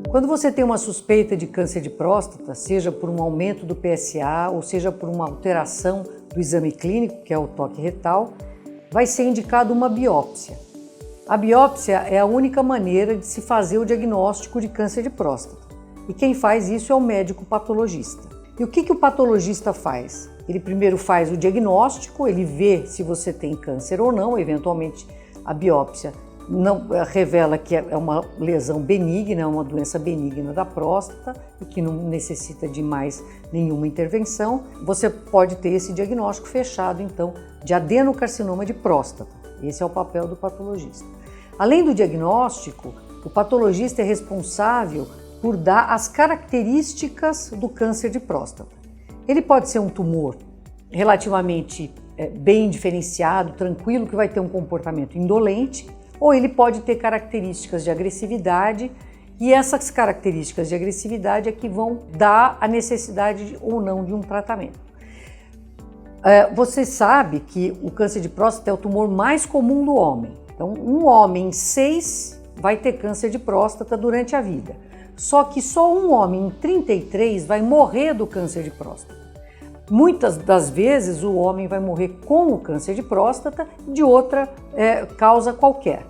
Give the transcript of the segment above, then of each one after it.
Quando você tem uma suspeita de câncer de próstata, seja por um aumento do PSA ou seja por uma alteração do exame clínico, que é o toque retal, vai ser indicada uma biópsia. A biópsia é a única maneira de se fazer o diagnóstico de câncer de próstata. E quem faz isso é o médico patologista. E o que o patologista faz? Ele primeiro faz o diagnóstico, ele vê se você tem câncer ou não, eventualmente a biópsia não revela que é uma lesão benigna, uma doença benigna da próstata e que não necessita de mais nenhuma intervenção. Você pode ter esse diagnóstico fechado, então, de adenocarcinoma de próstata. Esse é o papel do patologista. Além do diagnóstico, o patologista é responsável por dar as características do câncer de próstata. Ele pode ser um tumor relativamente bem diferenciado, tranquilo, que vai ter um comportamento indolente, ou ele pode ter características de agressividade, e essas características de agressividade é que vão dar a necessidade ou não de um tratamento. Você sabe que o câncer de próstata é o tumor mais comum do homem. Então, um homem em 6 vai ter câncer de próstata durante a vida. Só que só um homem em 33 vai morrer do câncer de próstata. Muitas das vezes o homem vai morrer com o câncer de próstata de outra causa qualquer.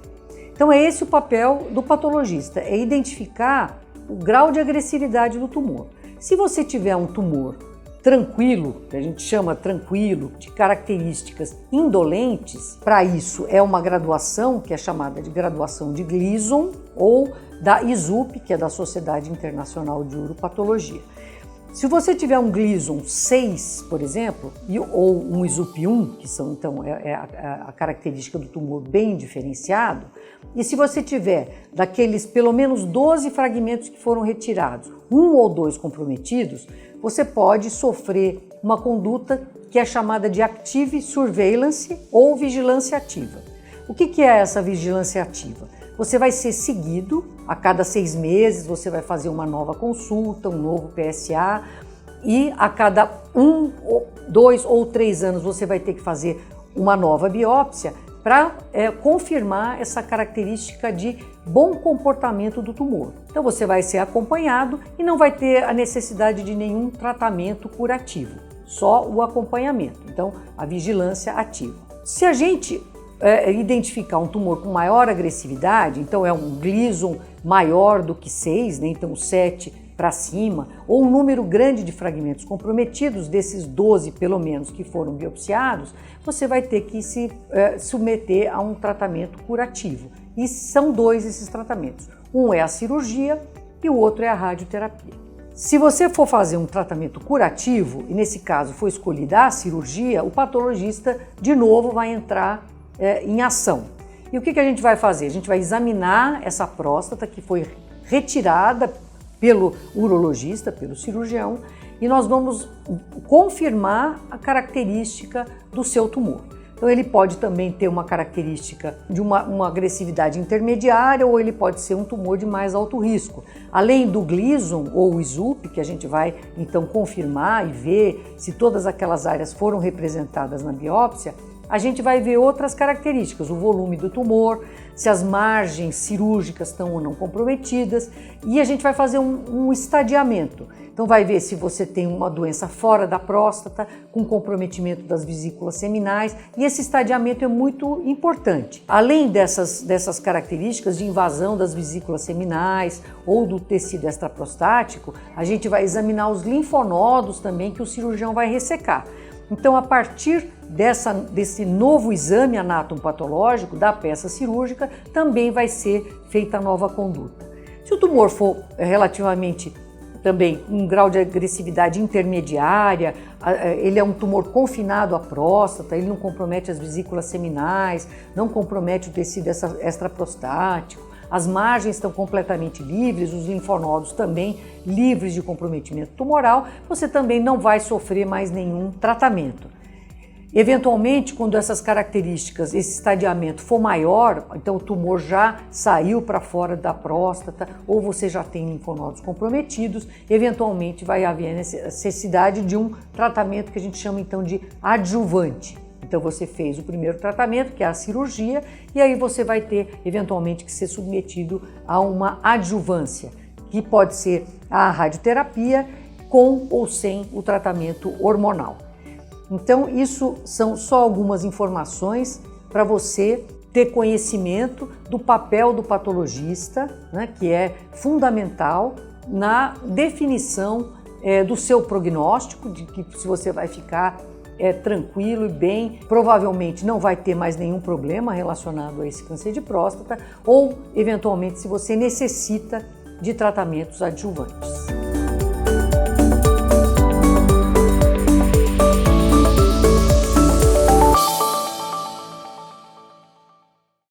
Então é esse o papel do patologista, é identificar o grau de agressividade do tumor. Se você tiver um tumor tranquilo, que a gente chama tranquilo, de características indolentes, para isso é uma graduação que é chamada de graduação de Gleason ou da ISUP, que é da Sociedade Internacional de Uropatologia. Se você tiver um Gleason 6, por exemplo, ou um ISUP 1, que são então a característica do tumor bem diferenciado, e se você tiver daqueles pelo menos 12 fragmentos que foram retirados, 1 ou 2 comprometidos, você pode sofrer uma conduta que é chamada de Active Surveillance ou vigilância ativa. O que é essa vigilância ativa? Você vai ser seguido, a cada 6 meses você vai fazer uma nova consulta, um novo PSA, e a cada 1, 2 ou 3 anos você vai ter que fazer uma nova biópsia para confirmar essa característica de bom comportamento do tumor. Então você vai ser acompanhado e não vai ter a necessidade de nenhum tratamento curativo, só o acompanhamento, então a vigilância ativa. Se a gente identificar um tumor com maior agressividade, então é um Gleason maior do que 6, né? Então 7 para cima, ou um número grande de fragmentos comprometidos, desses 12 pelo menos que foram biopsiados, você vai ter que se submeter a um tratamento curativo. E são 2 esses tratamentos. Um é a cirurgia e o outro é a radioterapia. Se você for fazer um tratamento curativo, e nesse caso for escolhida a cirurgia, o patologista de novo vai entrar em ação. E o que a gente vai fazer? A gente vai examinar essa próstata que foi retirada pelo urologista, pelo cirurgião, e nós vamos confirmar a característica do seu tumor. Então ele pode também ter uma característica de uma agressividade intermediária ou ele pode ser um tumor de mais alto risco. Além do Gleason ou o ISUP, que a gente vai então confirmar e ver se todas aquelas áreas foram representadas na biópsia, a gente vai ver outras características, o volume do tumor, se as margens cirúrgicas estão ou não comprometidas, e a gente vai fazer um estadiamento. Então vai ver se você tem uma doença fora da próstata, com comprometimento das vesículas seminais, e esse estadiamento é muito importante. Além dessas características de invasão das vesículas seminais ou do tecido extraprostático, a gente vai examinar os linfonodos também que o cirurgião vai ressecar. Então, a partir desse novo exame anatomopatológico da peça cirúrgica, também vai ser feita a nova conduta. Se o tumor for relativamente também um grau de agressividade intermediária, ele é um tumor confinado à próstata, ele não compromete as vesículas seminais, não compromete o tecido extraprostático, as margens estão completamente livres, os linfonodos também livres de comprometimento tumoral, você também não vai sofrer mais nenhum tratamento. Eventualmente, quando essas características, esse estadiamento for maior, então o tumor já saiu para fora da próstata ou você já tem linfonodos comprometidos, eventualmente vai haver a necessidade de um tratamento que a gente chama então de adjuvante. Então você fez o primeiro tratamento, que é a cirurgia, e aí você vai ter eventualmente que ser submetido a uma adjuvância, que pode ser a radioterapia com ou sem o tratamento hormonal. Então, isso são só algumas informações para você ter conhecimento do papel do patologista, né, que é fundamental na definição do seu prognóstico, de que se você vai ficar tranquilo e bem, provavelmente não vai ter mais nenhum problema relacionado a esse câncer de próstata, ou eventualmente se você necessita de tratamentos adjuvantes.